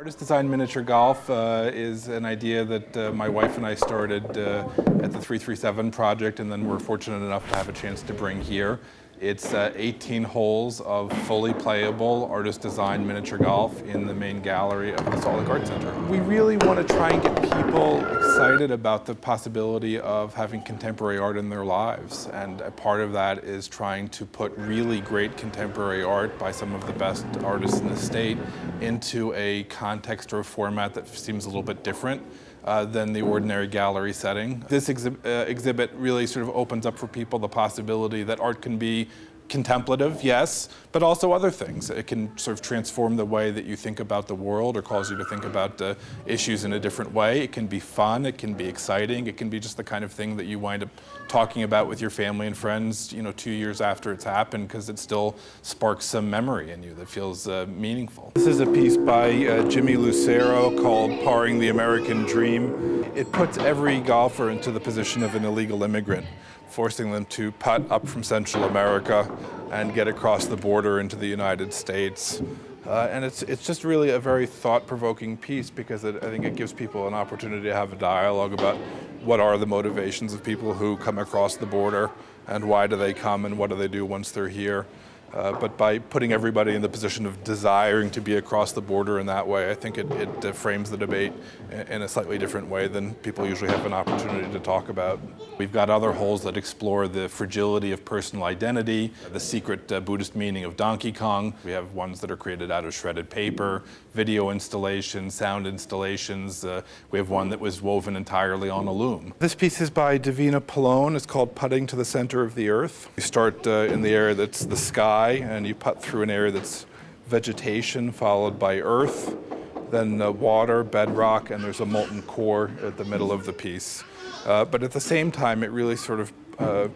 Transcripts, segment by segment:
Artist design miniature golf is an idea that my wife and I started at the 337 project, and then we're fortunate enough to have a chance to bring here. It's 18 holes of fully playable artist design miniature golf in the main gallery of the Salt Lake Art Center. We really want to try and get people excited about the possibility of having contemporary art in their lives, and a part of that is trying to put really great contemporary art by some of the best artists in the state into a context or a format that seems a little bit different than the ordinary gallery setting. This exhibit really sort of opens up for people the possibility that art can be contemplative, yes, but also other things. It can sort of transform the way that you think about the world or cause you to think about issues in a different way. It can be fun, it can be exciting, it can be just the kind of thing that you wind up talking about with your family and friends, 2 years after it's happened, because it still sparks some memory in you that feels meaningful. This is a piece by Jimmy Lucero called Parring the American Dream. It puts every golfer into the position of an illegal immigrant, forcing them to putt up from Central America and get across the border into the United States. And it's just really a very thought-provoking piece, because I think it gives people an opportunity to have a dialogue about what are the motivations of people who come across the border, and why do they come, and what do they do once they're here. But by putting everybody in the position of desiring to be across the border in that way, I think it frames the debate in a slightly different way than people usually have an opportunity to talk about. We've got other holes that explore the fragility of personal identity, the secret Buddhist meaning of Donkey Kong. We have ones that are created out of shredded paper, video installations, sound installations. We have one that was woven entirely on a loom. This piece is by Davina Pallone. It's called Putting to the Center of the Earth. You start in the area that's the sky, and you putt through an area that's vegetation followed by earth, then water, bedrock, and there's a molten core at the middle of the piece. But at the same time, it really sort of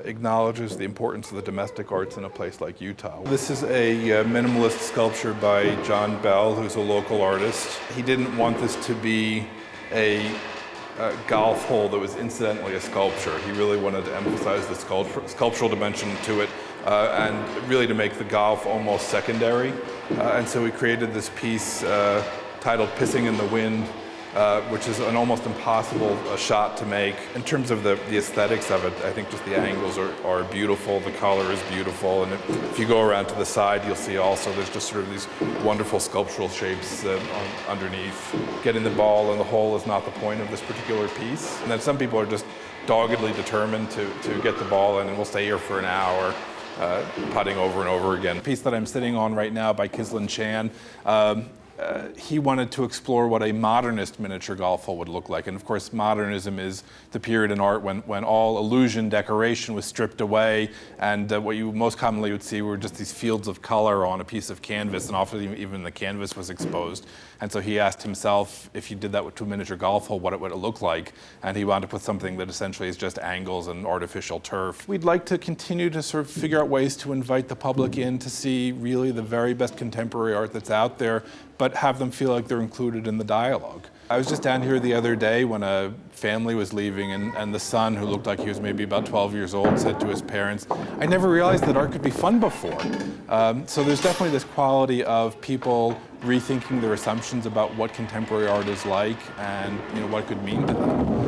acknowledges the importance of the domestic arts in a place like Utah. This is a minimalist sculpture by John Bell, who's a local artist. He didn't want this to be a golf hole that was incidentally a sculpture. He really wanted to emphasize the sculptural dimension to it, and really to make the golf almost secondary. And so we created this piece titled Pissing in the Wind, which is an almost impossible shot to make. In terms of the aesthetics of it, I think just the angles are beautiful, the color is beautiful, and if you go around to the side, you'll see also there's just sort of these wonderful sculptural shapes underneath. Getting the ball in the hole is not the point of this particular piece. And then some people are just doggedly determined to get the ball in, and we'll stay here for an hour, putting over and over again. The piece that I'm sitting on right now by Kinslin Chan, he wanted to explore what a modernist miniature golf hole would look like. And of course, modernism is the period in art when all illusion, decoration was stripped away, and what you most commonly would see were just these fields of color on a piece of canvas, and often even the canvas was exposed. And so he asked himself, if you did that to a miniature golf hole, what would it look like? And he wound up with something that essentially is just angles and artificial turf. We'd like to continue to sort of figure out ways to invite the public in to see really the very best contemporary art that's out there, but have them feel like they're included in the dialogue. I was just down here the other day when a family was leaving, and the son, who looked like he was maybe about 12 years old, said to his parents, "I never realized that art could be fun before." So there's definitely this quality of people rethinking their assumptions about what contemporary art is like and what it could mean to them.